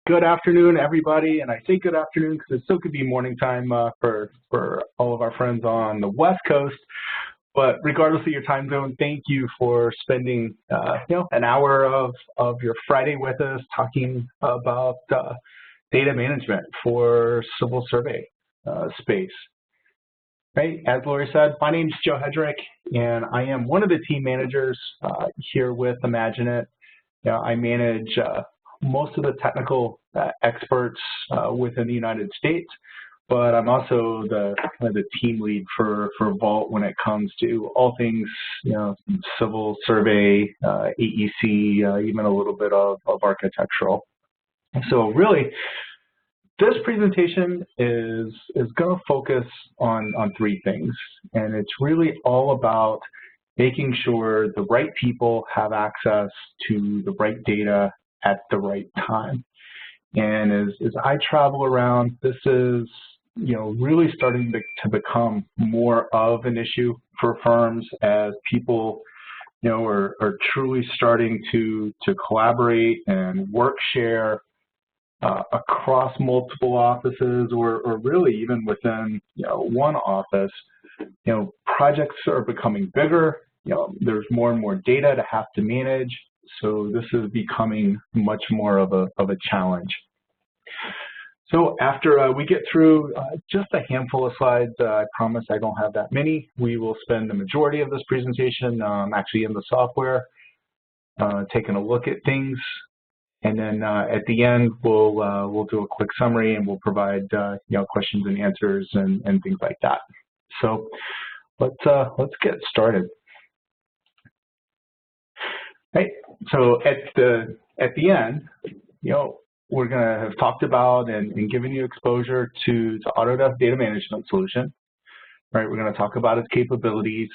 Good afternoon, everybody, and I say good afternoon because it still could be morning time for all of our friends on the West Coast. But regardless of your time zone, thank you for spending an hour of your Friday with us talking about data management for civil survey space. Right, as Lori said, my name is Joe Hedrick, and I am one of the team managers here with IMAGINiT. I manage most of the technical experts within the United States, but I'm also the team lead for Vault when it comes to all things civil survey, AEC, even a little bit of architectural. So really, this presentation is going to focus on three things, and it's really all about making sure the right people have access to the right data at the right time. And as I travel around, this is really starting to become more of an issue for firms as people are truly starting to collaborate and work share across multiple offices, or really even within one office. Projects are becoming bigger. There's more and more data to have to manage, so this is becoming much more of a challenge. So after we get through just a handful of slides, I promise I don't have that many. We will spend the majority of this presentation actually in the software, taking a look at things. And then at the end, we'll do a quick summary and we'll provide questions and answers and things like that. So let's get started. Right. So at the end, we're going to have talked about and given you exposure to Autodesk Data Management Solution. Right. We're going to talk about its capabilities.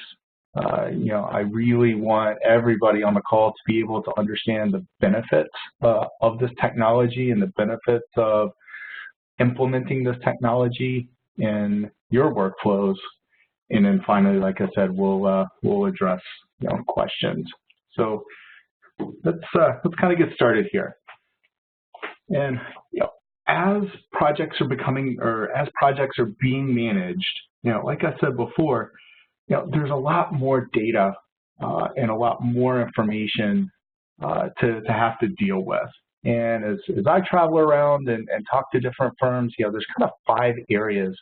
I really want everybody on the call to be able to understand the benefits of this technology and the benefits of implementing this technology in your workflows. And then finally, like I said, we'll address questions. So let's kind of get started here. And as projects are being managed, like I said before, there's a lot more data and a lot more information to have to deal with. And as I travel around and talk to different firms, there's kind of 5 areas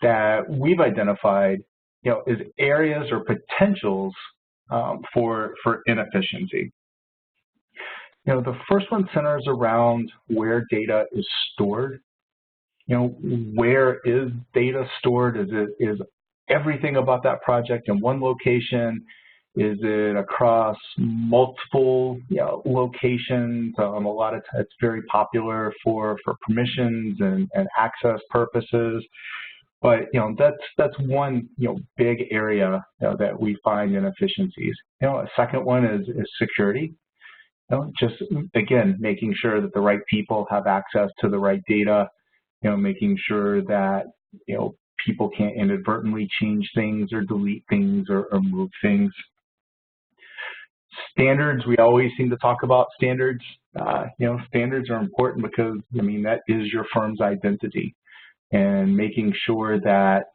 that we've identified, as areas or potentials for inefficiency. The first one centers around where data is stored. Where is data stored? Is everything about that project in one location? Is it across multiple locations? A lot of it's very popular for permissions and access purposes. But that's one big area that we find inefficiencies. A second one is security. Just again, making sure that the right people have access to the right data. Making sure that people can't inadvertently change things or delete things or move things. Standards, we always seem to talk about standards. Standards are important because that is your firm's identity. And making sure that,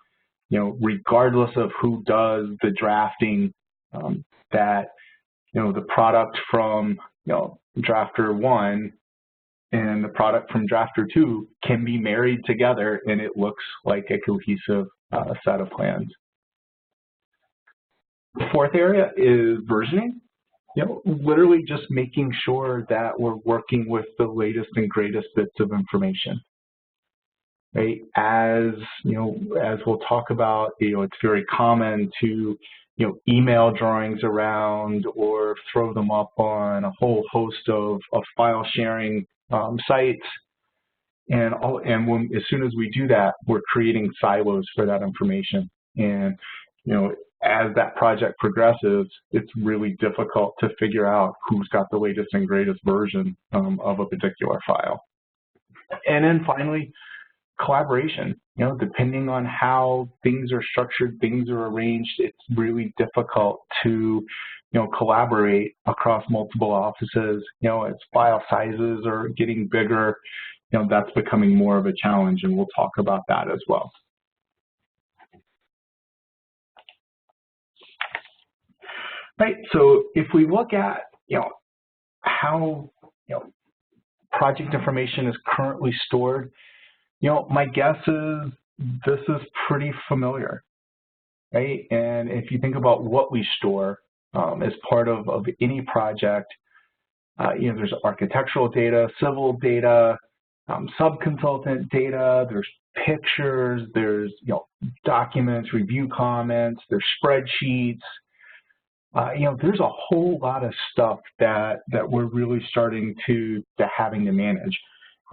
regardless of who does the drafting, that, the product from, drafter 1 and the product from drafter 2 can be married together and it looks like a cohesive set of plans. The fourth area is versioning. Literally just making sure that we're working with the latest and greatest bits of information. Right? As we'll talk about, it's very common to email drawings around or throw them up on a whole host of file sharing sites, and as soon as we do that, we're creating silos for that information. And as that project progresses, it's really difficult to figure out who's got the latest and greatest version of a particular file. And then finally, collaboration. You know, depending on how things are structured, things are arranged, it's really difficult to, you know, collaborate across multiple offices. You know, as file sizes are getting bigger, you know, that's becoming more of a challenge, and we'll talk about that as well. Right, so if we look at, you know, how, you know, project information is currently stored, you know, my guess is this is pretty familiar, right? And if you think about what we store as part of any project, you know, there's architectural data, civil data, sub-consultant data, there's pictures, there's, you know, documents, review comments, there's spreadsheets. You know, there's a whole lot of stuff that we're really starting to having to manage.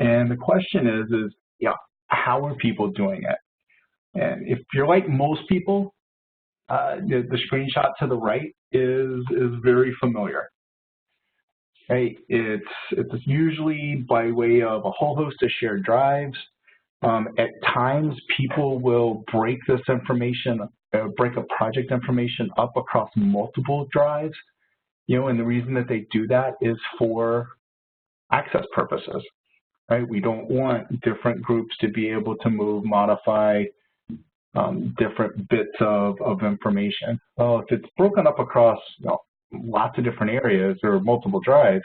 And the question is, you know, how are people doing it? And if you're like most people, the screenshot to the right is very familiar. Right? It's usually by way of a whole host of shared drives. At times, people will break this information, break up project information up across multiple drives. You know, and the reason that they do that is for access purposes. Right? We don't want different groups to be able to move, modify different bits of information. Well, if it's broken up across, you know, lots of different areas or multiple drives,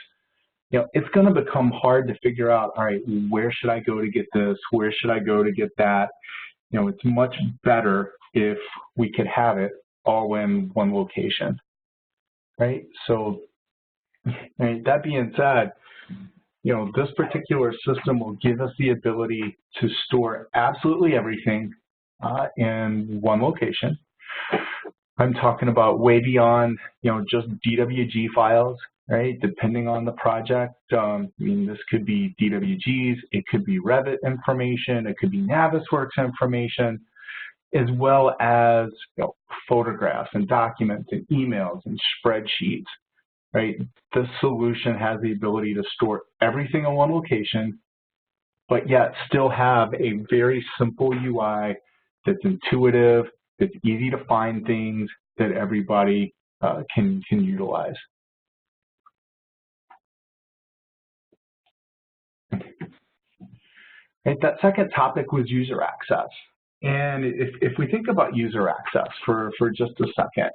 you know, it's going to become hard to figure out, all right, where should I go to get this? Where should I go to get that? You know, it's much better if we could have it all in one location, right? So, right, that being said, you know, this particular system will give us the ability to store absolutely everything in one location. I'm talking about way beyond, you know, just DWG files, right? Depending on the project, I mean, this could be DWGs, it could be Revit information, it could be Navisworks information, as well as, you know, photographs and documents and emails and spreadsheets, right? This solution has the ability to store everything in one location, but yet still have a very simple UI that's intuitive, that's easy to find things that everybody can utilize. Right, that second topic was user access. And if we think about user access for just a second,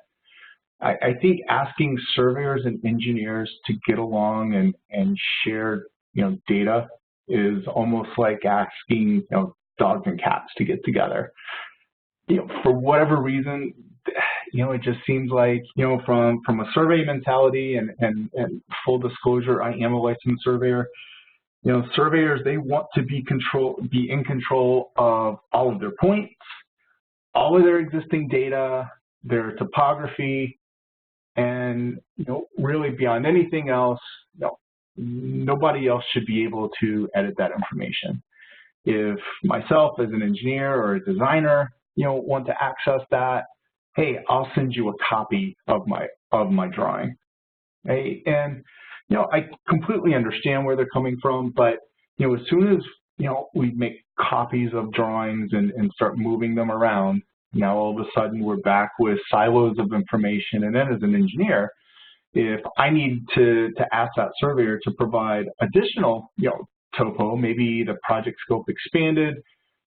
I think asking surveyors and engineers to get along and share, you know, data is almost like asking, you know, dogs and cats to get together. You know, for whatever reason, you know, it just seems like, you know, from a survey mentality and full disclosure, I am a licensed surveyor. You know, surveyors, they want to be in control of all of their points, all of their existing data, their topography, and, you know, really beyond anything else, you know, nobody else should be able to edit that information. If myself as an engineer or a designer, you know, want to access that, hey, I'll send you a copy of my drawing. Hey, and you know, I completely understand where they're coming from, but, you know, as soon as, you know, we make copies of drawings and start moving them around, now all of a sudden we're back with silos of information. And then as an engineer, if I need to ask that surveyor to provide additional, you know, topo, maybe the project scope expanded,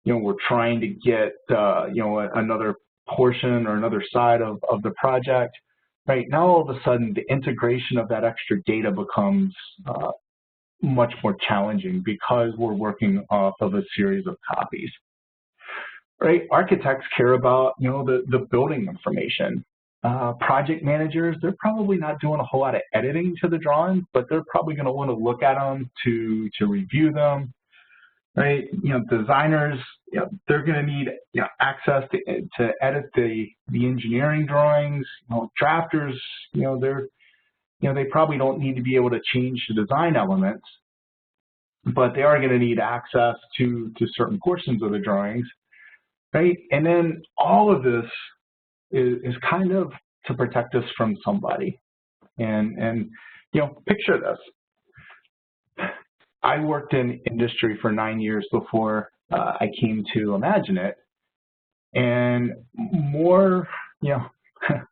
you know, we're trying to get, you know, another portion or another side of the project. Right, now all of a sudden the integration of that extra data becomes much more challenging because we're working off of a series of copies. Right, architects care about, you know, the building information. Project managers, they're probably not doing a whole lot of editing to the drawings, but they're probably going to want to look at them to review them. Right, you know, designers, you know, they're going to need, you know, access to edit the engineering drawings. You know, drafters, you know, they probably don't need to be able to change the design elements, but they are going to need access to certain portions of the drawings, right? And then all of this is kind of to protect us from somebody. And you know, picture this. I worked in industry for 9 years before I came to IMAGINiT, and more,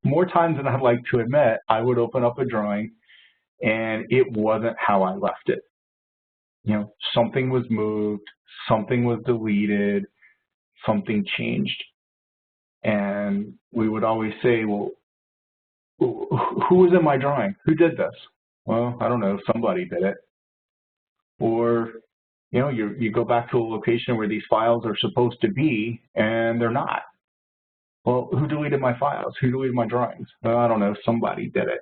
more times than I'd like to admit, I would open up a drawing and it wasn't how I left it. Something was moved, something was deleted, something changed. And we would always say, well, who was in my drawing? Who did this? Well, I don't know, somebody did it. Or, you go back to a location where these files are supposed to be and they're not. Well, who deleted my files? Who deleted my drawings? Well, I don't know, somebody did it,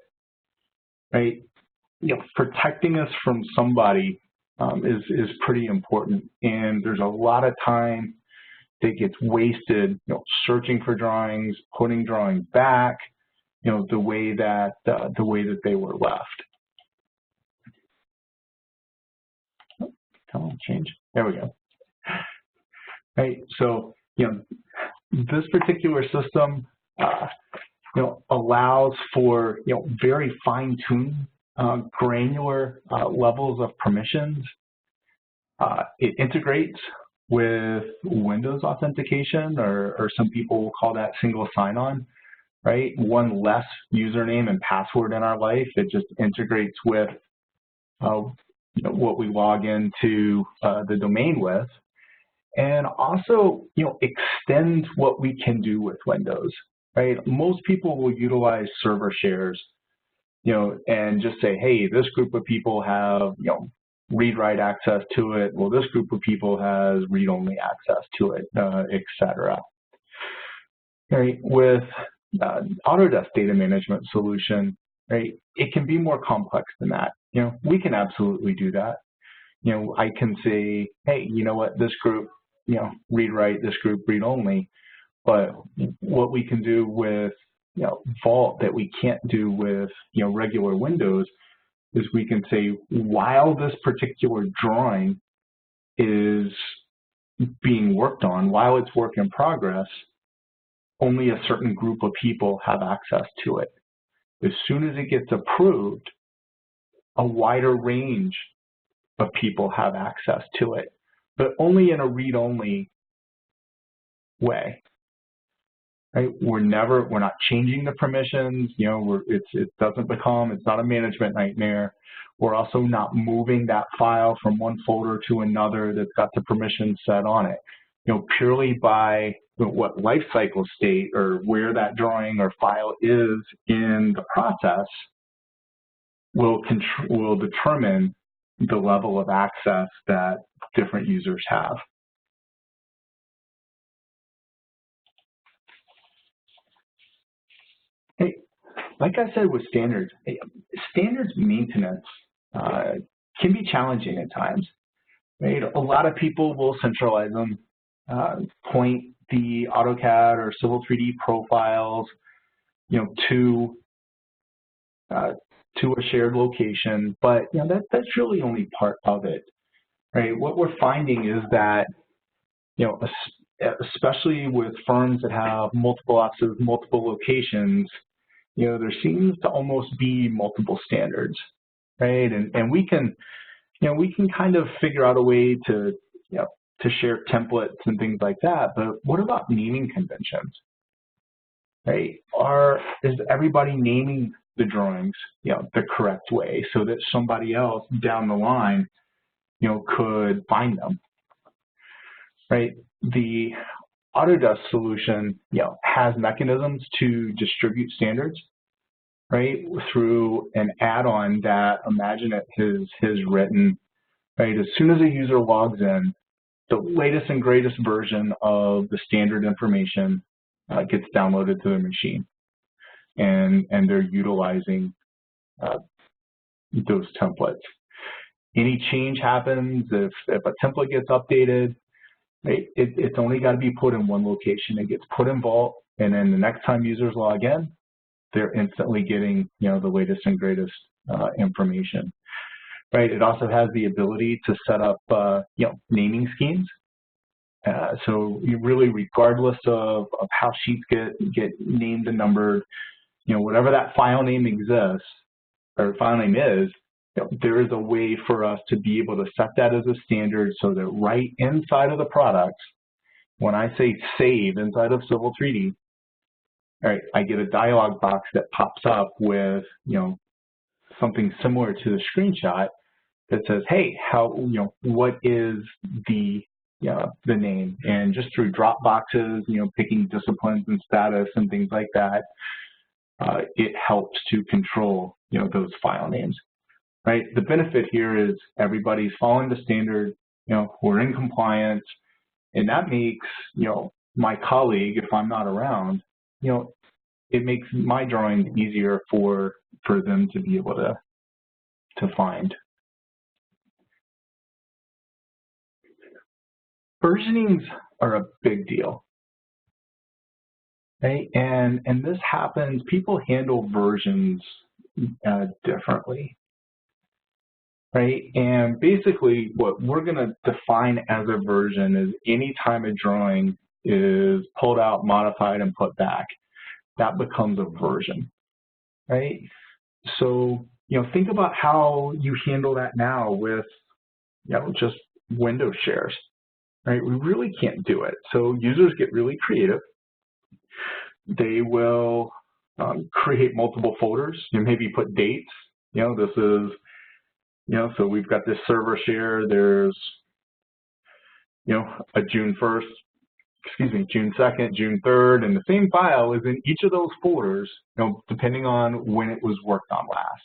right? Protecting us from somebody is pretty important, and there's a lot of time that gets wasted, searching for drawings, putting drawings back, the way that they were left. Oh, come on, change. There we go. Right. So, this particular system, allows for very fine-tuned, granular levels of permissions. It integrates with Windows authentication, or some people will call that single sign-on, right? One less username and password in our life. It just integrates with what we log into the domain with, and also extends what we can do with Windows, right? Most people will utilize server shares, and just say, hey, this group of people have read-write access to it. Well, this group of people has read-only access to it, etc. Right? With Autodesk data management solution, right? It can be more complex than that. We can absolutely do that. I can say, hey, you know what, this group, read-write, this group read-only. But what we can do with Vault that we can't do with regular Windows is we can say, while this particular drawing is being worked on, while it's work in progress, only a certain group of people have access to it. As soon as it gets approved, a wider range of people have access to it, but only in a read-only way. Right? We're not changing the permissions. It's not a management nightmare. We're also not moving that file from one folder to another that's got the permissions set on it. Purely by what life cycle state or where that drawing or file is in the process will determine the level of access that different users have. Hey, like I said with standards, standards maintenance can be challenging at times. Right? A lot of people will centralize them, point the AutoCAD or Civil 3D profiles, to a shared location, but that's really only part of it. Right? What we're finding is that especially with firms that have multiple offices, multiple locations, there seems to almost be multiple standards, right? And we can kind of figure out a way to share templates and things like that. But what about naming conventions, right? Is everybody naming the drawings, the correct way so that somebody else down the line, could find them, right? The Autodesk solution, has mechanisms to distribute standards, right, through an add-on that IMAGINiT has written, right? As soon as a user logs in, the latest and greatest version of the standard information gets downloaded to their machine, and they're utilizing those templates. Any change happens, if a template gets updated, it's only got to be put in one location. It gets put in Vault, and then the next time users log in, they're instantly getting the latest and greatest information. Right? It also has the ability to set up naming schemes. So you really, regardless of how sheets get named and numbered, whatever that file name exists or file name is, there is a way for us to be able to set that as a standard so that right inside of the products, when I say save inside of Civil 3D, all right, I get a dialog box that pops up with, something similar to the screenshot that says, hey, what is the name? And just through drop boxes, picking disciplines and status and things like that, it helps to control, those file names. Right. The benefit here is everybody's following the standard. We're in compliance, and that makes my colleague, if I'm not around, it makes my drawings easier for them to be able to find. Versionings are a big deal. Right? And this happens. People handle versions differently. Right, and basically what we're going to define as a version is any time a drawing is pulled out, modified, and put back, that becomes a version, right? So, think about how you handle that now with, just window shares, right? We really can't do it. So users get really creative. They will create multiple folders and maybe put dates. This is so we've got this server share, there's, a June 1st, June 2nd, June 3rd, and the same file is in each of those folders, depending on when it was worked on last,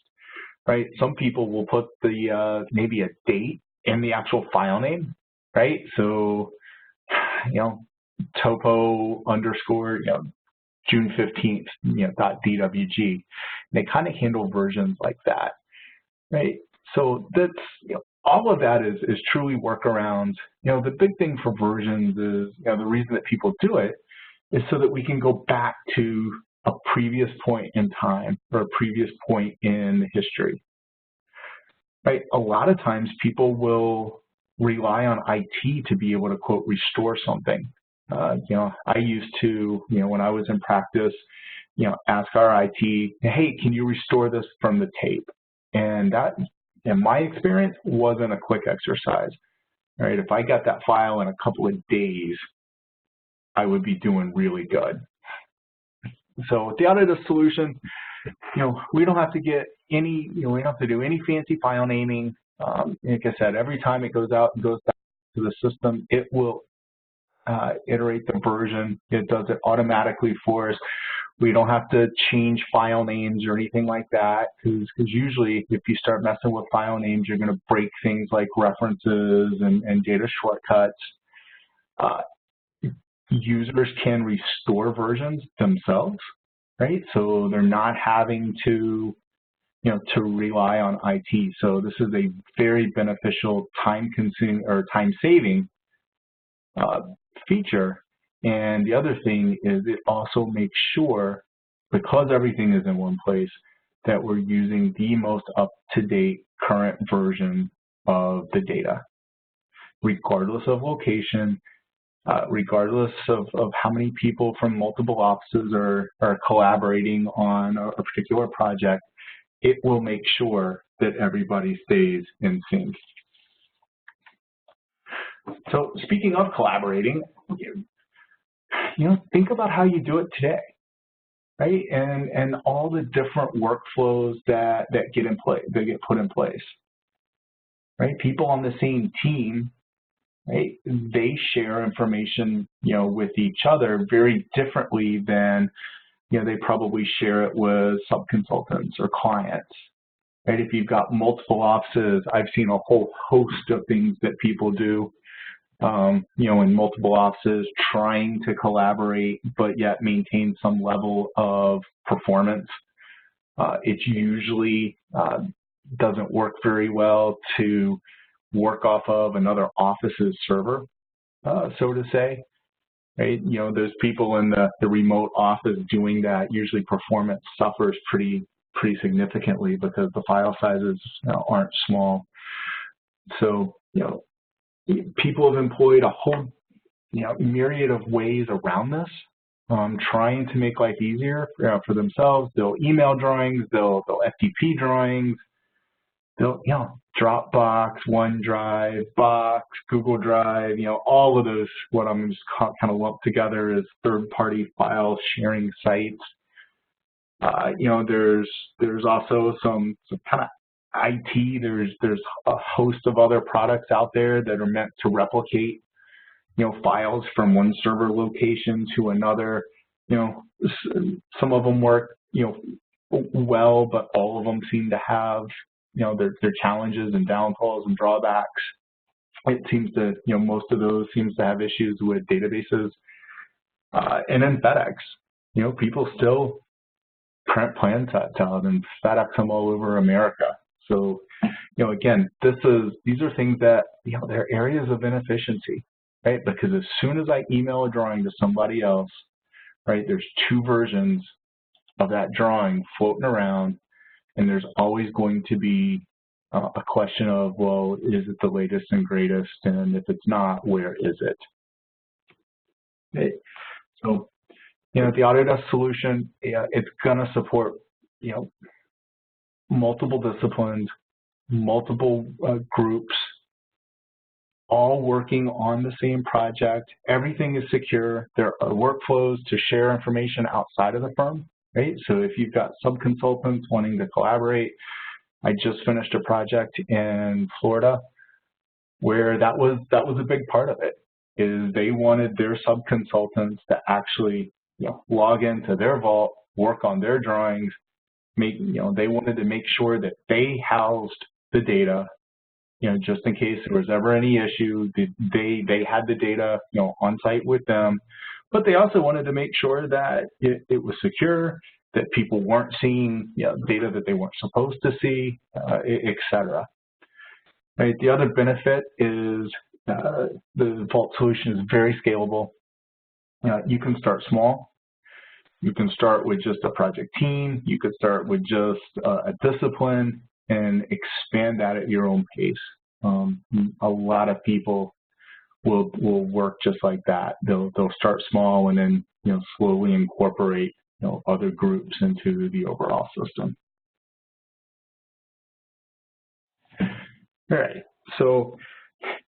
right? Some people will put the, maybe a date in the actual file name, right? So, topo underscore, June 15th, .dwg. They kind of handle versions like that, right? So that's, all of that is truly workarounds. The big thing for versions is, the reason that people do it is so that we can go back to a previous point in time or a previous point in history, right? A lot of times people will rely on IT to be able to, quote, restore something. I used to, when I was in practice, ask our IT, hey, can you restore this from the tape? And that, in my experience, wasn't a quick exercise, right? If I got that file in a couple of days, I would be doing really good. So with the Autodesk solution, we don't have to get any, we don't have to do any fancy file naming. Like I said, every time it goes out and goes back to the system, it will iterate the version. It does it automatically for us. We don't have to change file names or anything like that, because usually if you start messing with file names, you're going to break things like references and data shortcuts. Users can restore versions themselves, right? So they're not having to, to rely on IT. So this is a very beneficial time-consuming or time-saving feature. And the other thing is it also makes sure, because everything is in one place, that we're using the most up-to-date current version of the data, regardless of location, regardless of how many people from multiple offices are collaborating on a particular project. It will make sure that everybody stays in sync. So speaking of collaborating, think about how you do it today, right? And all the different workflows that get in place, that get put in place, right? People on the same team, right? They share information, with each other very differently than, they probably share it with sub-consultants or clients, right? If you've got multiple offices, I've seen a whole host of things that people do, in multiple offices, trying to collaborate, but yet maintain some level of performance. It usually doesn't work very well to work off of another office's server, so to say, right? Those people in the remote office doing that, usually performance suffers pretty significantly because the file sizes aren't small. So, people have employed a whole, myriad of ways around this, trying to make life easier for themselves. They'll email drawings, they'll FTP drawings, Dropbox, OneDrive, Box, Google Drive, all of those, what I'm just kind of lumped together as third-party file sharing sites. There's also some kind of IT. There's a host of other products out there that are meant to replicate, files from one server location to another. Some of them work, well, but all of them seem to have, their challenges and downfalls and drawbacks. It seems to, most of those seems to have issues with databases. And then FedEx, people still print plan sets out and FedEx them all over America. So, again, these are things that, they're areas of inefficiency, right? Because as soon as I email a drawing to somebody else, right, there's two versions of that drawing floating around, and there's always going to be a question of, well, is it the latest and greatest? And if it's not, where is it? Okay. So, the Autodesk solution, it's going to support, multiple disciplines, multiple groups, all working on the same project. Everything is secure. There are workflows to share information outside of the firm, right? So if you've got sub-consultants wanting to collaborate, I just finished a project in Florida where that was a big part of it, is they wanted their sub-consultants to actually, log into their vault, work on their drawings, they wanted to make sure that they housed the data, just in case there was ever any issue, they had the data, on site with them. But they also wanted to make sure that it was secure, that people weren't seeing, data that they weren't supposed to see, et cetera. Right. The other benefit is the Vault solution is very scalable. You can start small. You can start with just a project team. You could start with just a discipline and expand that at your own pace. A lot of people will work just like that. They'll start small and then slowly incorporate other groups into the overall system. All right. So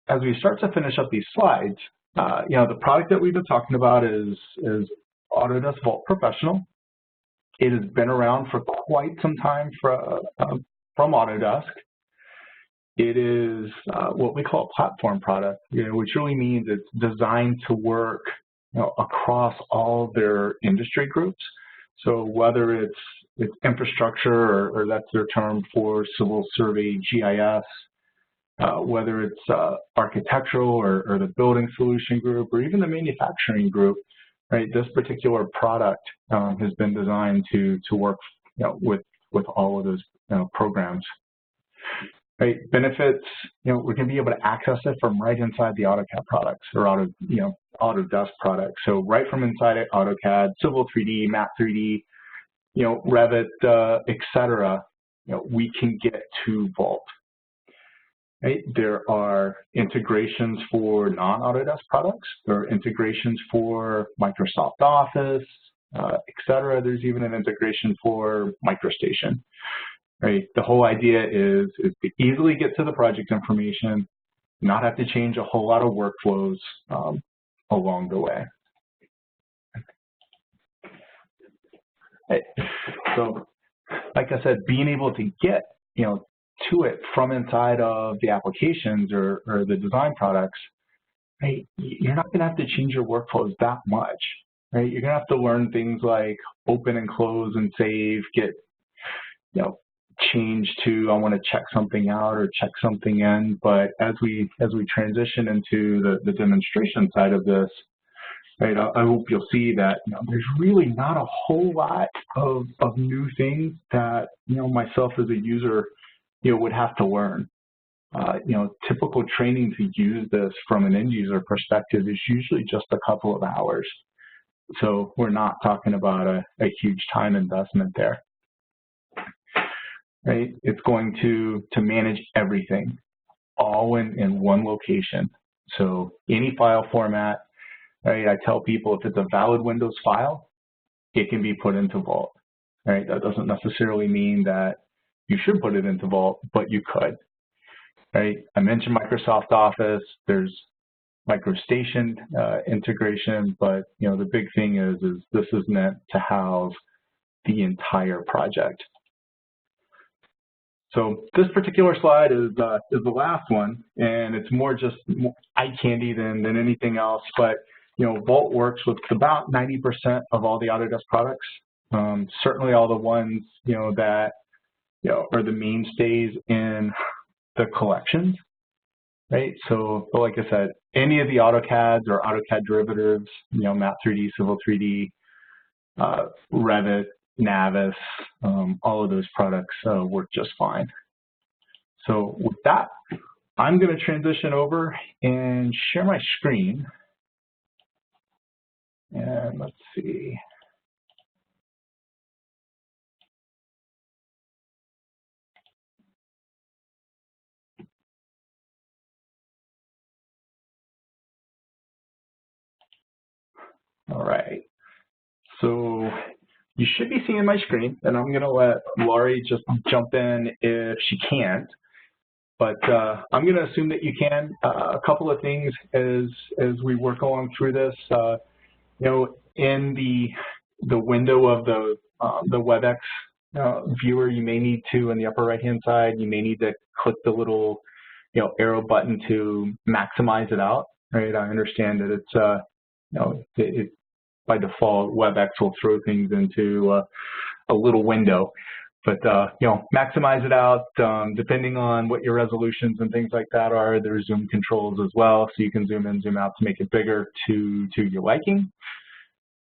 as we start to finish up these slides, the product that we've been talking about is Autodesk Vault Professional. It has been around for quite some time from Autodesk. It is what we call a platform product, which really means it's designed to work across all their industry groups. So whether it's infrastructure or that's their term for civil survey GIS, whether it's architectural or the building solution group or even the manufacturing group, right? This particular product has been designed to work with all of those programs. Right, benefits, we're going to be able to access it from right inside the AutoCAD products or Autodesk products. So right from inside it, AutoCAD, Civil 3D, Map 3D, Revit, et cetera, we can get to Vault. Right? There are integrations for non-Autodesk products. There are integrations for Microsoft Office, et cetera. There's even an integration for MicroStation. Right. The whole idea is to easily get to the project information, not have to change a whole lot of workflows along the way. Right. So, like I said, being able to get to it from inside of the applications or the design products, right? You're not going to have to change your workflows that much. Right. You're going to have to learn things like open and close and save, get change to I want to check something out or check something in. But as we transition into the demonstration side of this, right, I hope you'll see that there's really not a whole lot of new things that myself as a user would have to learn. Typical training to use this from an end user perspective is usually just a couple of hours. So we're not talking about a huge time investment there. Right? It's going to manage everything all in one location. So any file format, right? I tell people if it's a valid Windows file, it can be put into Vault. Right? That doesn't necessarily mean that you should put it into Vault, but you could, right? I mentioned Microsoft Office. There's MicroStation integration, but the big thing is this is meant to house the entire project. So this particular slide is the last one, and it's more just eye candy than anything else. But Vault works with about 90% of all the Autodesk products. Certainly all the ones that are the mainstays in the collections, right? So, but like I said, any of the AutoCADs or AutoCAD derivatives, Map 3D, Civil 3D, Revit, Navis, all of those products work just fine. So with that, I'm going to transition over and share my screen. And let's see. All right. So you should be seeing my screen, and I'm going to let Laurie just jump in if she can't. But I'm going to assume that you can. A couple of things as we work along through this. In the window of the WebEx viewer, you may need to, in the upper right-hand side, you may need to click the little arrow button to maximize it out. Right? I understand that it's by default, WebEx will throw things into a little window, but maximize it out depending on what your resolutions and things like that are. There's zoom controls as well, so you can zoom in, zoom out to make it bigger to your liking.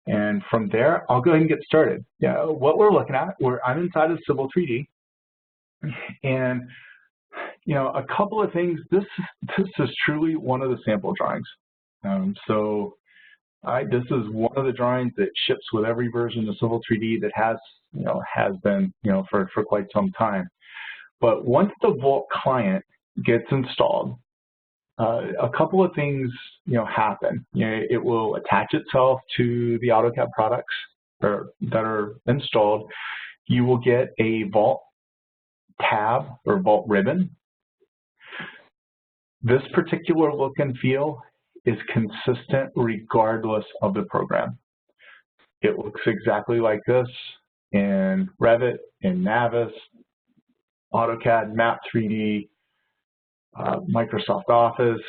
And from there, I'll go ahead and get started. What we're looking at, I'm inside of Civil 3D, and a couple of things. This is truly one of the sample drawings. This is one of the drawings that ships with every version of Civil 3D that has been for quite some time. But once the Vault client gets installed, a couple of things happen. It will attach itself to the AutoCAD products that are installed. You will get a Vault tab or Vault ribbon. This particular look and feel is consistent regardless of the program. It looks exactly like this in Revit, in Navis, AutoCAD, Map 3D, Microsoft Office,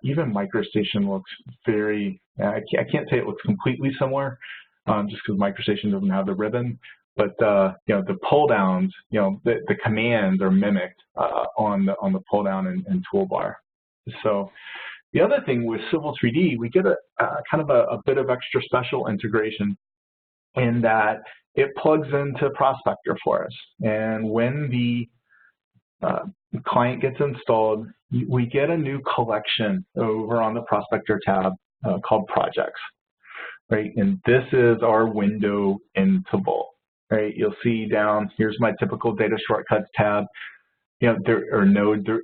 even MicroStation looks very, I can't say it looks completely similar just because MicroStation doesn't have the ribbon, but the pull downs, the commands are mimicked on the pull down and toolbar. So the other thing with Civil 3D, we get kind of a bit of extra special integration in that it plugs into Prospector for us. And when the client gets installed, we get a new collection over on the Prospector tab called Projects, right? And this is our window into Vault, right? You'll see down, here's my typical Data Shortcuts tab. There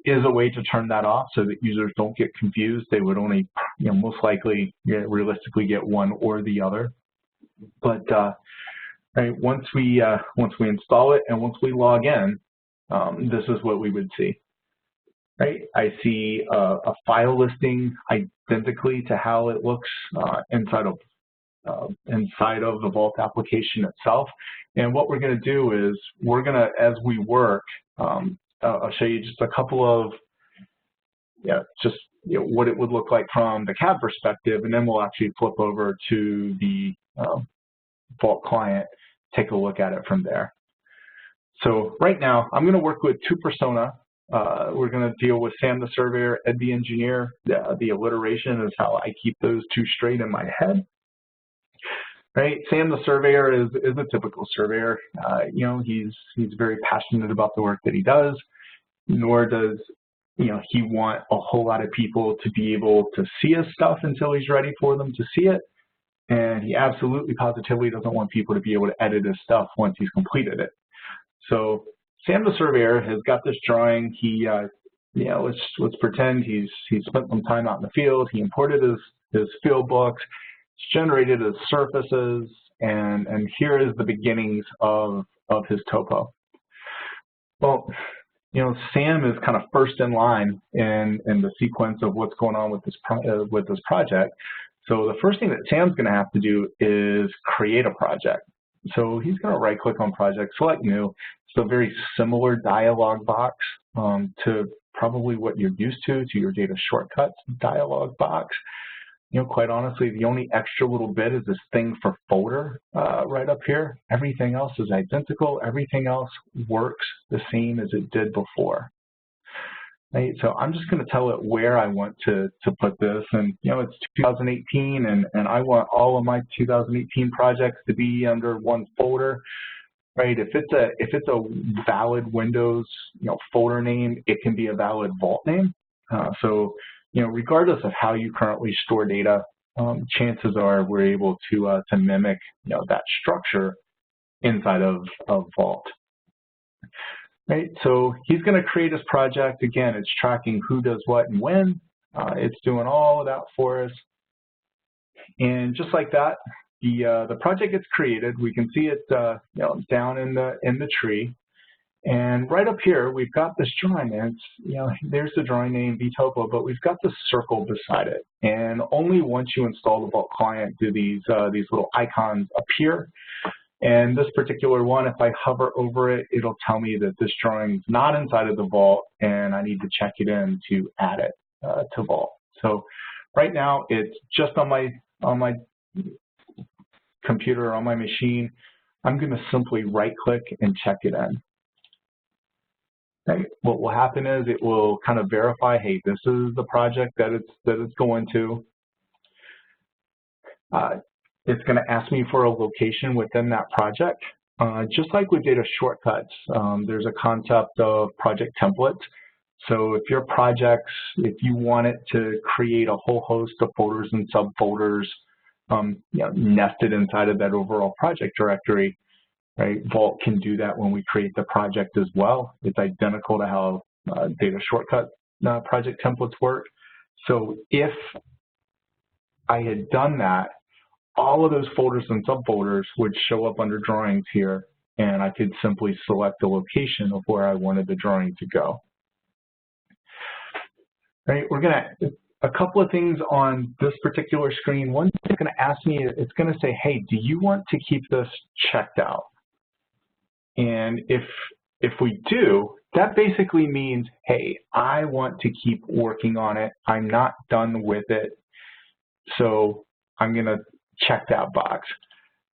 is a way to turn that off so that users don't get confused. They would only, most likely, realistically get one or the other. But right, once we install it and once we log in, this is what we would see. Right, I see a file listing identically to how it looks inside of the Vault application itself. And what we're going to do is we're going to, as we work, I'll show you just a couple of, what it would look like from the CAD perspective, and then we'll actually flip over to the Vault client, take a look at it from there. So right now, I'm going to work with two persona. We're going to deal with Sam the Surveyor, Ed the Engineer. The alliteration is how I keep those two straight in my head. Right, Sam the Surveyor is a typical surveyor. He's very passionate about the work that he does, nor does he want a whole lot of people to be able to see his stuff until he's ready for them to see it. And he absolutely positively doesn't want people to be able to edit his stuff once he's completed it. So Sam the Surveyor has got this drawing. He, let's pretend he's spent some time out in the field. He imported his field books. It's generated his surfaces, and here is the beginnings of his topo. Well, Sam is kind of first in line in the sequence of what's going on with this project. So the first thing that Sam's going to have to do is create a project. So he's going to right-click on Project, select New. It's a very similar dialog box to probably what you're used to your data shortcuts dialog box. Quite honestly, the only extra little bit is this thing for folder right up here. Everything else is identical. Everything else works the same as it did before. Right? So I'm just going to tell it where I want to put this, and it's 2018, and I want all of my 2018 projects to be under one folder. Right? If it's a valid Windows folder name, it can be a valid Vault name. So regardless of how you currently store data, chances are we're able to mimic that structure inside of Vault. Right, so he's going to create his project. Again, it's tracking who does what and when. It's doing all of that for us. And just like that, the project gets created. We can see it down in the tree. And right up here, we've got this drawing. And it's, there's the drawing name, vTopo, but we've got the circle beside it. And only once you install the Vault client do these little icons appear. And this particular one, if I hover over it, it'll tell me that this drawing is not inside of the Vault, and I need to check it in to add it to Vault. So right now, it's just on my computer, on my machine. I'm going to simply right-click and check it in. Okay. What will happen is it will kind of verify, hey, this is the project that it's going to. It's going to ask me for a location within that project. Just like with data shortcuts, there's a concept of project templates. So if your projects, if you want it to create a whole host of folders and subfolders nested inside of that overall project directory, right? Vault can do that when we create the project as well. It's identical to how data shortcut project templates work. So if I had done that, all of those folders and subfolders would show up under drawings here, and I could simply select the location of where I wanted the drawing to go. Right, we're gonna, a couple of things on this particular screen. One thing it's gonna ask me, it's gonna say, hey, do you want to keep this checked out? And if we do, that basically means, hey, I want to keep working on it. I'm not done with it. So I'm gonna check that box,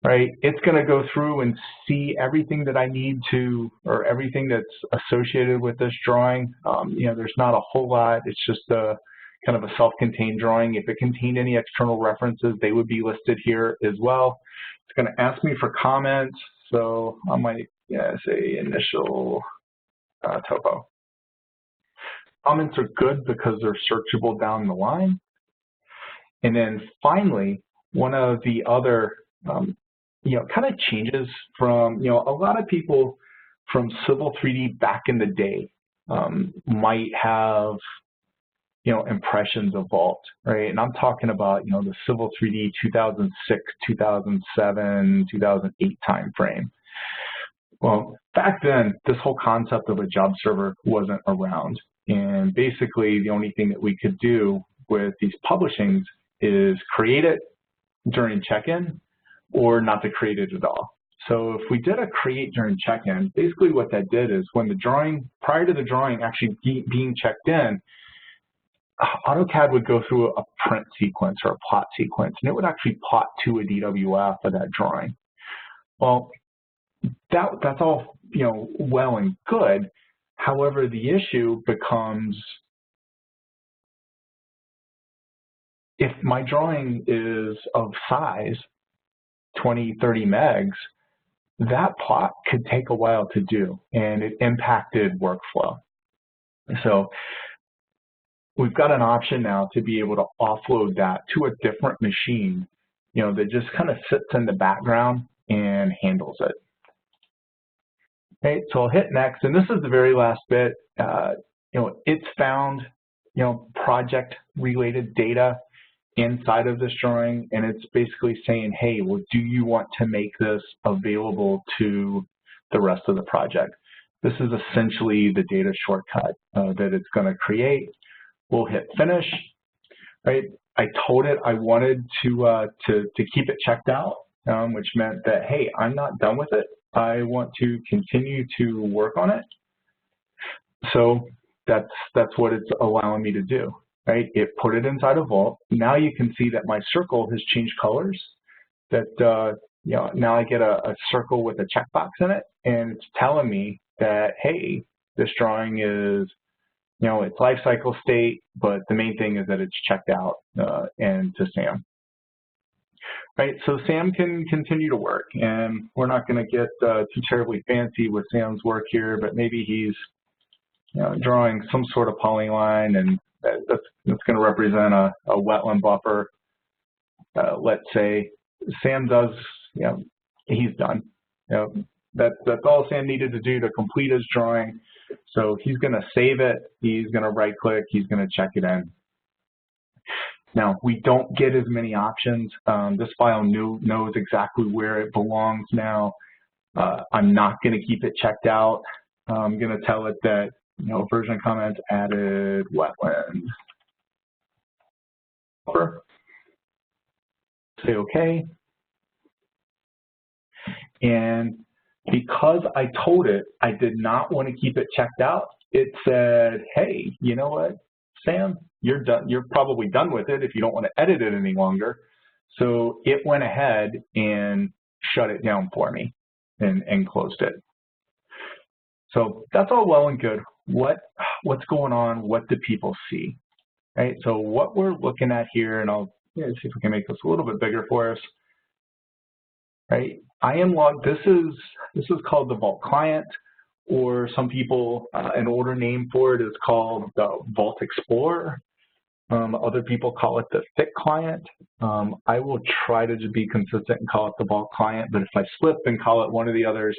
right? It's going to go through and see everything that I need to, or everything that's associated with this drawing. There's not a whole lot. It's just a kind of a self-contained drawing. If it contained any external references, they would be listed here as well. It's going to ask me for comments. So I might say initial topo. Comments are good because they're searchable down the line. And then finally, one of the other, kind of changes from, a lot of people from Civil 3D back in the day might have, impressions of Vault, right? And I'm talking about, the Civil 3D 2006, 2007, 2008 timeframe. Well, back then, this whole concept of a job server wasn't around. And basically, the only thing that we could do with these publishings is create it during check-in or not to create it at all. So if we did a create during check-in, basically what that did is when the drawing, prior to the drawing actually being checked in, AutoCAD would go through a print sequence or a plot sequence, and it would actually plot to a DWF of that drawing. Well, that's all, well and good. However, the issue becomes, if my drawing is of size, 20, 30 megs, that plot could take a while to do, and it impacted workflow. So we've got an option now to be able to offload that to a different machine, that just kind of sits in the background and handles it. Okay, so I'll hit next, and this is the very last bit. It's found, project-related data inside of this drawing, and it's basically saying, hey, well, do you want to make this available to the rest of the project? This is essentially the data shortcut that it's going to create. We'll hit finish, right? I told it I wanted to keep it checked out, which meant that, hey, I'm not done with it. I want to continue to work on it. So that's what it's allowing me to do, right? It put it inside a vault. Now you can see that my circle has changed colors. That you know, now I get a circle with a checkbox in it, and it's telling me that, hey, this drawing is, you know, it's life cycle state, but the main thing is that it's checked out and to Sam. Right, so Sam can continue to work, and we're not going to get too terribly fancy with Sam's work here, but maybe he's, you know, drawing some sort of polyline, and that's going to represent a wetland buffer. Let's say Sam does, you know, he's done. You know, that's all Sam needed to do to complete his drawing. So he's going to save it. He's going to right-click. He's going to check it in. Now, we don't get as many options. This file knows exactly where it belongs now. I'm not going to keep it checked out. I'm going to tell it that, you know, version comments added wetland. Say OK. And because I told it I did not want to keep it checked out, it said, hey, you know what, Sam, you're done. You're probably done with it if you don't want to edit it any longer. So it went ahead and shut it down for me and closed it. So that's all well and good. What's going on? What do people see? Right. So what we're looking at here, and I'll see if we can make this a little bit bigger for us. Right. I am logged. This is called the Vault client, or some people, an older name for it is called the Vault Explorer. Other people call it the thick client. I will try to just be consistent and call it the Vault client, but if I slip and call it one of the others,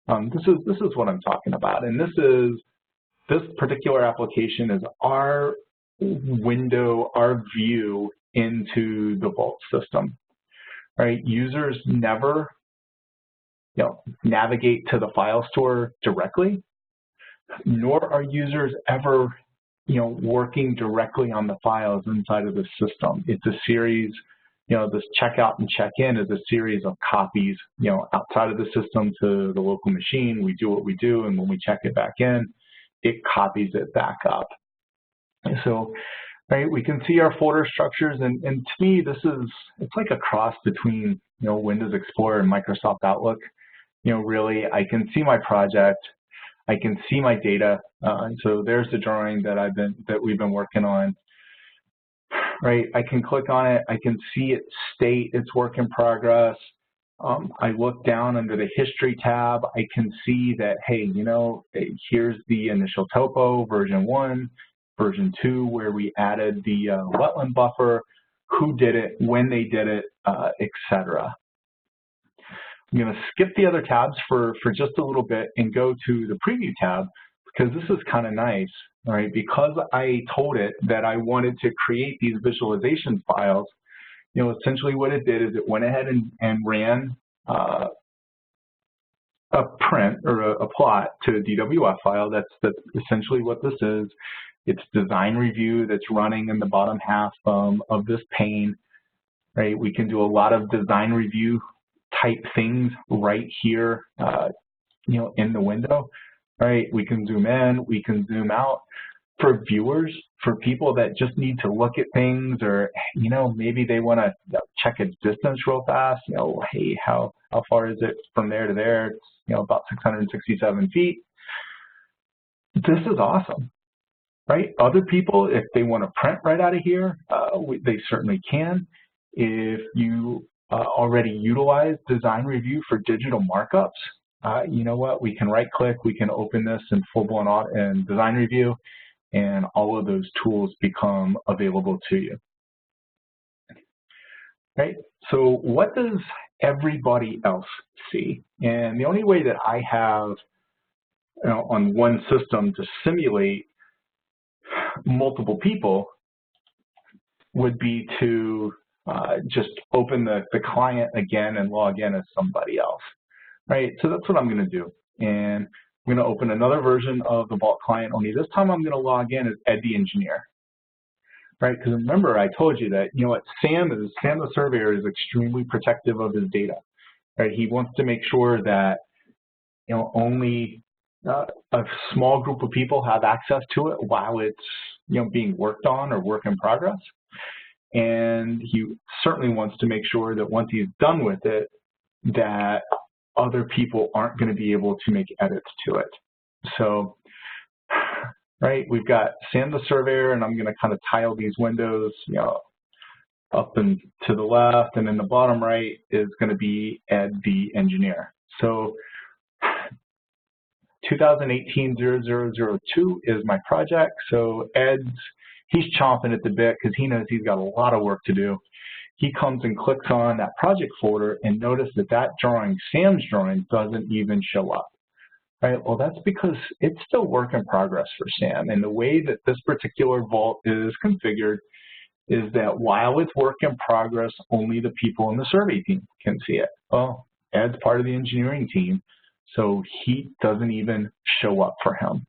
this is what I'm talking about. And this particular application is our window, our view into the Vault system. Right? Users never, you know, navigate to the file store directly, nor are users ever, you know, working directly on the files inside of the system. It's a series, you know, this checkout and check-in is a series of copies, you know, outside of the system to the local machine. We do what we do, and when we check it back in, it copies it back up. And so, right, we can see our folder structures, and to me, it's like a cross between, you know, Windows Explorer and Microsoft Outlook. You know, really, I can see my project, I can see my data, and so there's the drawing that we've been working on. Right, I can click on it, I can see its state, its work in progress. I look down under the history tab, I can see that, hey, you know, here's the initial topo, version 1, version 2, where we added the wetland buffer, who did it, when they did it, etc. I'm going to skip the other tabs for just a little bit and go to the preview tab, because this is kind of nice, right? Because I told it that I wanted to create these visualization files, you know, essentially what it did is it went ahead and ran a print or a plot to a DWF file. That's essentially what this is. It's design review that's running in the bottom half of this pane, right? We can do a lot of design review type things right here, you know, in the window, right? We can zoom in, we can zoom out. For viewers, for people that just need to look at things, or, you know, maybe they want to check its distance real fast, you know, hey, how far is it from there to there? It's, you know, about 667 feet. This is awesome. Right? Other people, if they want to print right out of here, they certainly can. If you already utilize design review for digital markups, you know what? We can right-click, we can open this in full-blown and design review, and all of those tools become available to you. Right? So what does everybody else see? And the only way that I have, you know, on one system to simulate multiple people would be to just open the client again and log in as somebody else, right? So that's what I'm going to do. And I'm going to open another version of the Vault client, only this time I'm going to log in as Ed the engineer, right? Because remember, I told you that, you know what, Sam the surveyor is extremely protective of his data, right? He wants to make sure that, you know, only a small group of people have access to it while it's, you know, being worked on or work in progress. And he certainly wants to make sure that once he's done with it, that other people aren't going to be able to make edits to it. So, right, we've got Sam the surveyor, and I'm going to kind of tile these windows, you know, up and to the left, and in the bottom right is going to be Ed the engineer. So 2018-0002 is my project. So he's chomping at the bit because he knows he's got a lot of work to do. He comes and clicks on that project folder and notice that that drawing, Sam's drawing, doesn't even show up. Right? Well, that's because it's still work in progress for Sam. And the way that this particular vault is configured is that while it's work in progress, only the people in the survey team can see it. Well, Ed's part of the engineering team, so he doesn't even show up for him.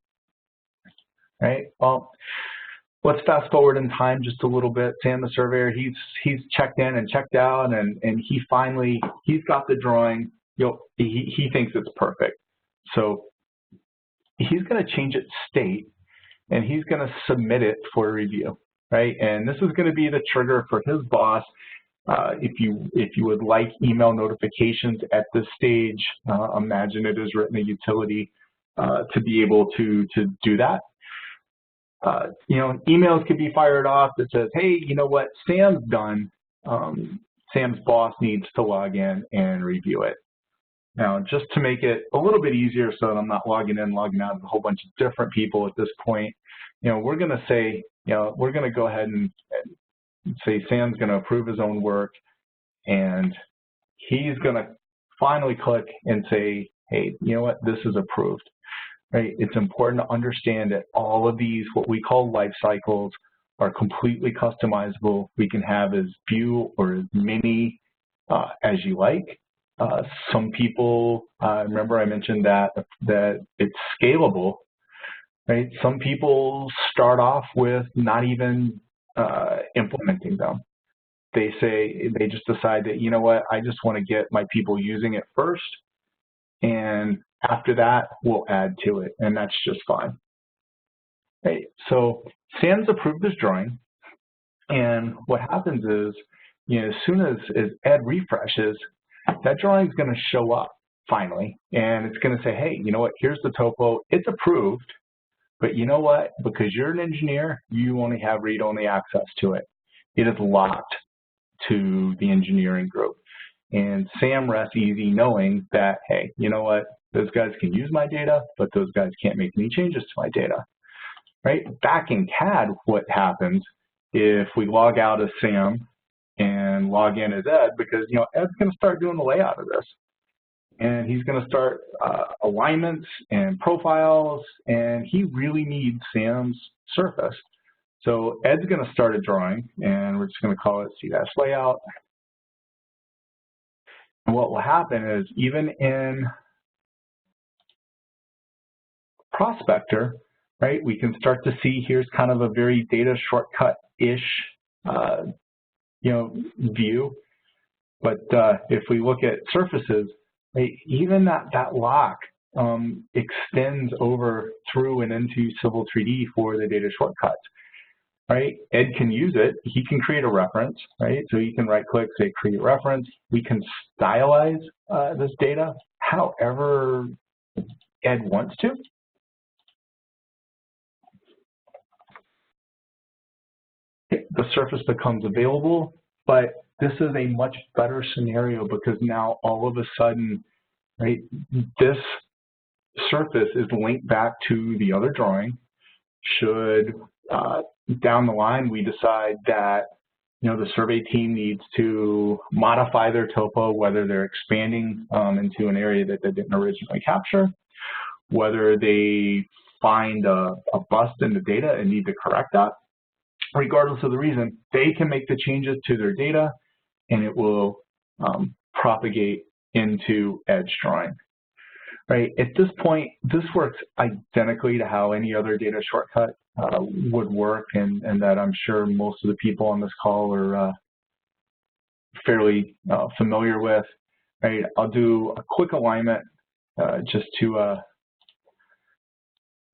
Right? Well, let's fast forward in time just a little bit. Sam the surveyor, he's checked in and checked out, and he's got the drawing. You know, he thinks it's perfect. So he's going to change its state, and he's going to submit it for review, right? And this is going to be the trigger for his boss. If you would like email notifications at this stage, IMAGINiT has written a utility to be able to do that. You know, emails could be fired off that says, hey, you know what, Sam's done. Sam's boss needs to log in and review it. Now, just to make it a little bit easier so that I'm not logging in, logging out of a whole bunch of different people at this point, you know, we're going to say, you know, we're going to go ahead and say Sam's going to approve his own work, and he's going to finally click and say, hey, you know what, this is approved. Right? It's important to understand that all of these, what we call life cycles, are completely customizable. We can have as few or as many as you like. Some people, remember I mentioned that it's scalable, right? Some people start off with not even implementing them. They just decide that, you know what, I just want to get my people using it first, and after that, we'll add to it, and that's just fine. Right, so Sam's approved this drawing, and what happens is, you know, as soon as Ed refreshes, that drawing is going to show up finally, and it's going to say, hey, you know what, here's the topo, it's approved, but you know what, because you're an engineer, you only have read-only access to it. It is locked to the engineering group. And Sam rests easy knowing that, hey, you know what, those guys can use my data, but those guys can't make any changes to my data, right? Back in CAD, what happens if we log out as Sam and log in as Ed, because, you know, Ed's going to start doing the layout of this. And he's going to start alignments and profiles, and he really needs Sam's surface. So Ed's going to start a drawing, and we're just going to call it C-layout. And what will happen is, even in Prospector, right, we can start to see here's kind of a very data shortcut-ish, you know, view. But if we look at surfaces, right, even that lock extends over through and into Civil 3D for the data shortcuts. Right, Ed can use it. He can create a reference, right? So he can right-click, say, create reference. We can stylize this data however Ed wants to. The surface becomes available, but this is a much better scenario because now all of a sudden, right, this surface is linked back to the other drawing. Should down the line we decide that, you know, the survey team needs to modify their topo, whether they're expanding into an area that they didn't originally capture, whether they find a bust in the data and need to correct that, regardless of the reason, they can make the changes to their data and it will propagate into Ed's drawing. right? At this point, this works identically to how any other data shortcut would work, and that I'm sure most of the people on this call are fairly familiar with, right? I'll do a quick alignment just to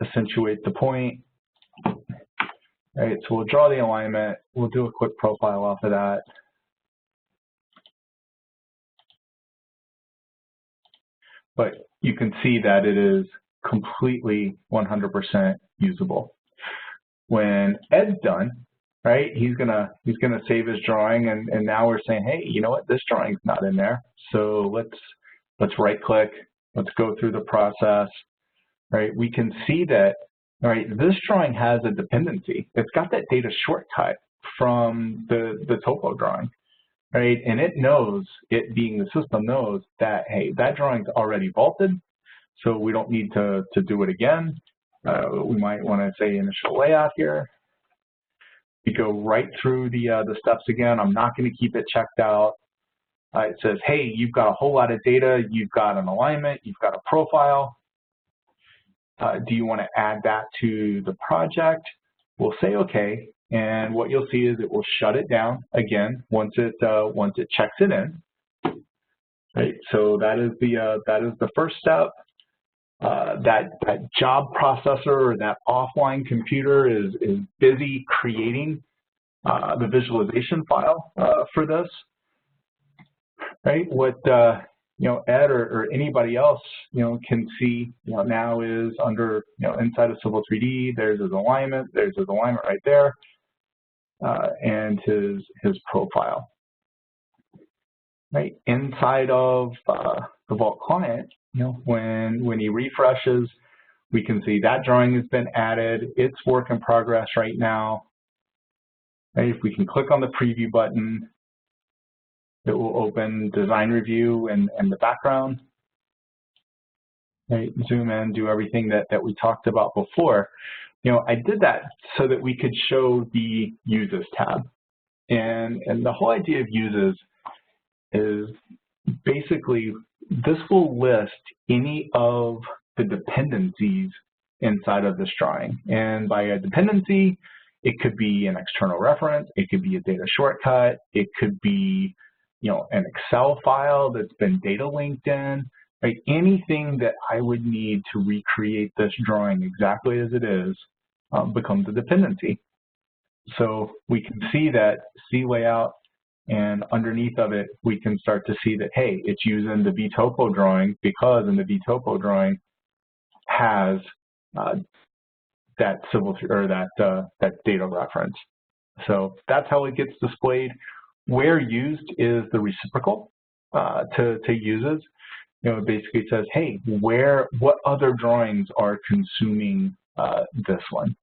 accentuate the point. Right, so we'll draw the alignment. We'll do a quick profile off of that. But you can see that it is completely 100% usable. When Ed's done, right, he's gonna save his drawing, and now we're saying, hey, you know what, this drawing's not in there. So let's right click, let's go through the process, right? We can see that, all right, this drawing has a dependency. It's got that data shortcut from the topo drawing, right? And it knows, it being the system knows that, hey, that drawing's already vaulted, so we don't need to do it again. We might want to say initial layout here. We go right through the steps again. I'm not going to keep it checked out. It says, hey, you've got a whole lot of data. You've got an alignment. You've got a profile. Do you want to add that to the project? We'll say okay, and what you'll see is it will shut it down again once it checks it in. Right. So that is the first step. That job processor or that offline computer is busy creating the visualization file for this. Right. What Ed or anybody else, can see, now is under, inside of Civil 3D, there's his alignment right there, and his profile. Right, inside of the Vault client, when he refreshes, we can see that drawing has been added. It's work in progress right now. Right, if we can click on the preview button, it will open design review and the background. Right, zoom in, do everything that we talked about before. I did that so that we could show the Uses tab. And the whole idea of Uses is basically this will list any of the dependencies inside of this drawing. And by a dependency, it could be an external reference, it could be a data shortcut, it could be an Excel file that's been data linked in, right? Anything that I would need to recreate this drawing exactly as it is becomes a dependency. So we can see that C layout, and underneath of it, we can start to see that, hey, it's using the vtopo drawing because in the vtopo drawing has that data reference. So that's how it gets displayed. Where used is the reciprocal to Uses. It basically says, hey, what other drawings are consuming this one?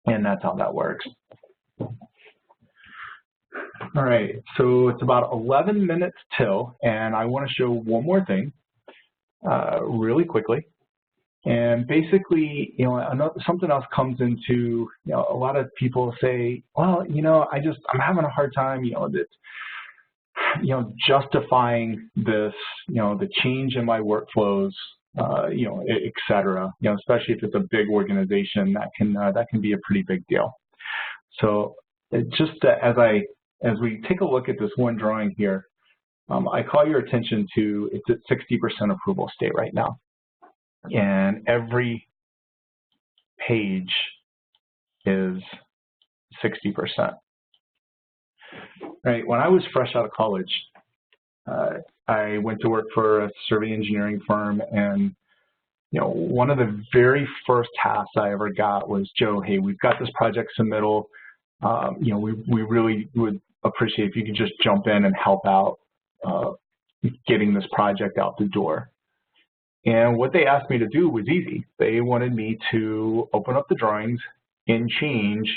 And that's how that works. All right, so it's about 11 minutes till, and I want to show one more thing really quickly. And basically, something else comes into, a lot of people say, well, I'm having a hard time, justifying this, the change in my workflows, et cetera, especially if it's a big organization, that can be a pretty big deal. So just as we take a look at this one drawing here, I call your attention to it's at 60% approval state right now. And every page is 60%. Right, when I was fresh out of college, I went to work for a survey engineering firm, and one of the very first tasks I ever got was, Joe, hey, we've got this project submittal. We really would appreciate if you could just jump in and help out getting this project out the door. And what they asked me to do was easy. They wanted me to open up the drawings and change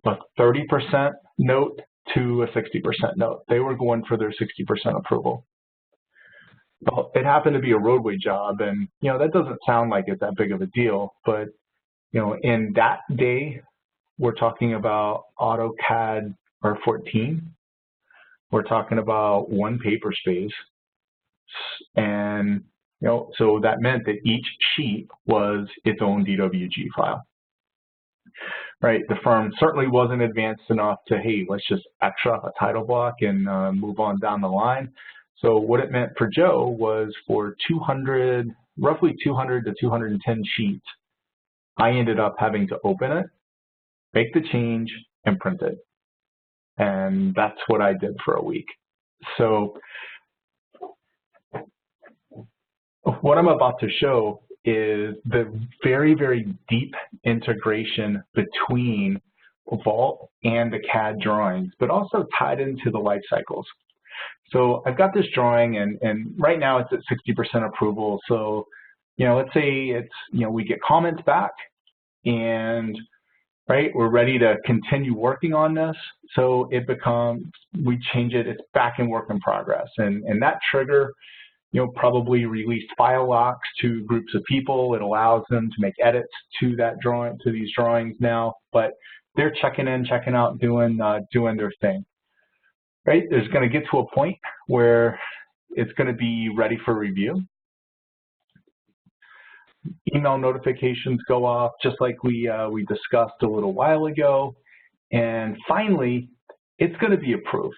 a 30% note to a 60% note. They were going for their 60% approval. Well, it happened to be a roadway job, and that doesn't sound like it's that big of a deal, but in that day, we're talking about AutoCAD R14. We're talking about one paper space, and So that meant that each sheet was its own DWG file. Right, the firm certainly wasn't advanced enough to, hey, let's just extra a title block and move on down the line. So what it meant for Joe was for roughly 200 to 210 sheets, I ended up having to open it, make the change, and print it. And that's what I did for a week. So what I'm about to show is the very, very deep integration between Vault and the CAD drawings, but also tied into the life cycles. So I've got this drawing, and right now it's at 60% approval. So, let's say it's, we get comments back, and right, we're ready to continue working on this. So it becomes, we change it, it's back in work in progress, and that trigger, probably released file locks to groups of people. It allows them to make edits to that drawing, to these drawings now, but they're checking in, checking out, doing their thing. Right? There's going to get to a point where it's going to be ready for review. Email notifications go off, just like we discussed a little while ago, and finally, it's going to be approved.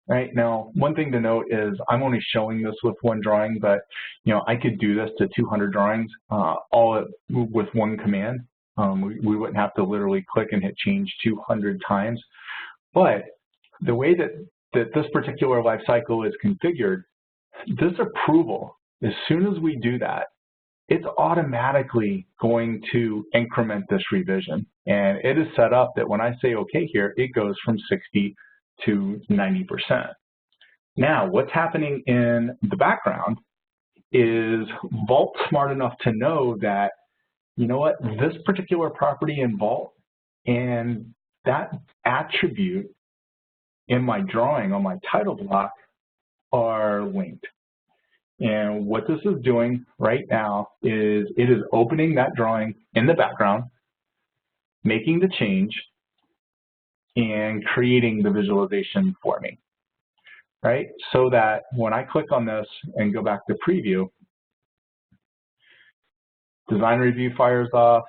Right now, one thing to note is I'm only showing this with one drawing, but I could do this to 200 drawings all with one command. We wouldn't have to literally click and hit change 200 times. But the way that this particular life cycle is configured, this approval, as soon as we do that, it's automatically going to increment this revision. And it is set up that when I say okay here, it goes from 60 to 90%. Now, what's happening in the background is Vault smart enough to know that, this particular property in Vault and that attribute in my drawing on my title block are linked. And what this is doing right now is it is opening that drawing in the background, making the change, and creating the visualization for me, right? So that when I click on this and go back to preview, design review fires off.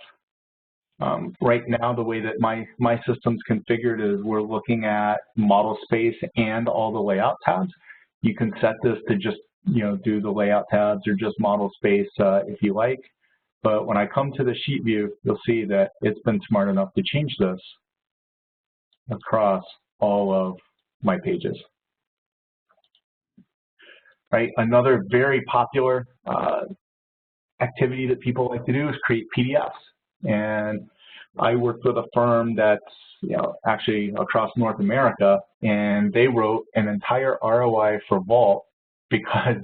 Right now, the way that my system's configured is we're looking at model space and all the layout tabs. You can set this to just, do the layout tabs or just model space if you like. But when I come to the sheet view, you'll see that it's been smart enough to change this across all of my pages. Right, another very popular activity that people like to do is create PDFs. And I worked with a firm that's actually across North America, and they wrote an entire ROI for Vault because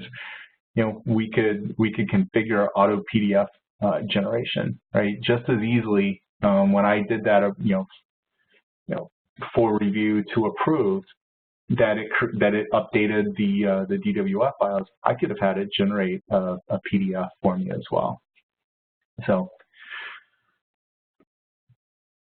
we could configure auto PDF generation, right, just as easily. When I did that, for review to approved, that it updated the DWF files, I could have had it generate a PDF for me as well. So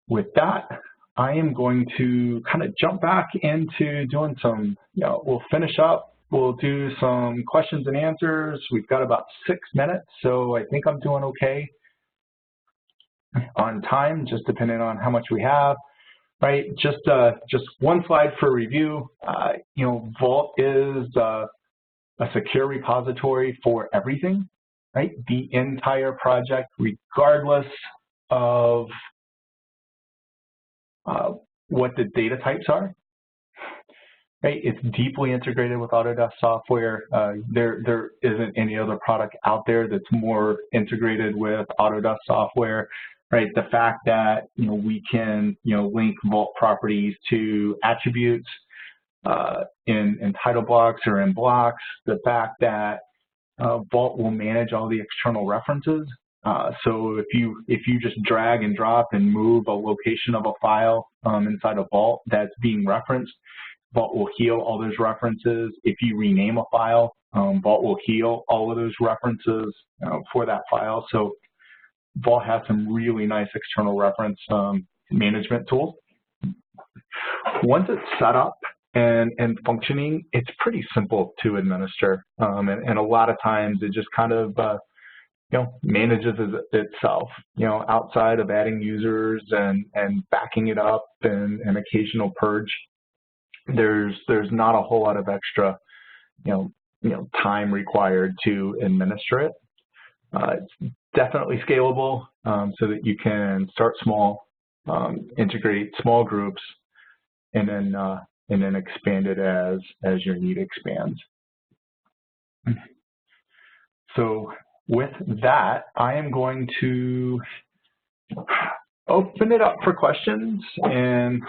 with that, I am going to kind of jump back into doing some, we'll finish up, we'll do some questions and answers. We've got about 6 minutes, so I think I'm doing okay on time, just depending on how much we have. Right, just one slide for review. Vault is a secure repository for everything, right? The entire project, regardless of what the data types are. Right, it's deeply integrated with Autodesk software. There isn't any other product out there that's more integrated with Autodesk software. Right, the fact that we can link Vault properties to attributes in title blocks or in blocks. The fact that Vault will manage all the external references. So if you just drag and drop and move a location of a file inside of Vault that's being referenced, Vault will heal all those references. If you rename a file, Vault will heal all of those references for that file. So Vault has some really nice external reference management tools. Once it's set up and functioning, it's pretty simple to administer. And a lot of times it just kind of, manages itself, outside of adding users and backing it up and occasional purge. There's not a whole lot of extra, time required to administer it. It's definitely scalable so that you can start small, integrate small groups, and then expand it as your need expands. So with that, I am going to open it up for questions, and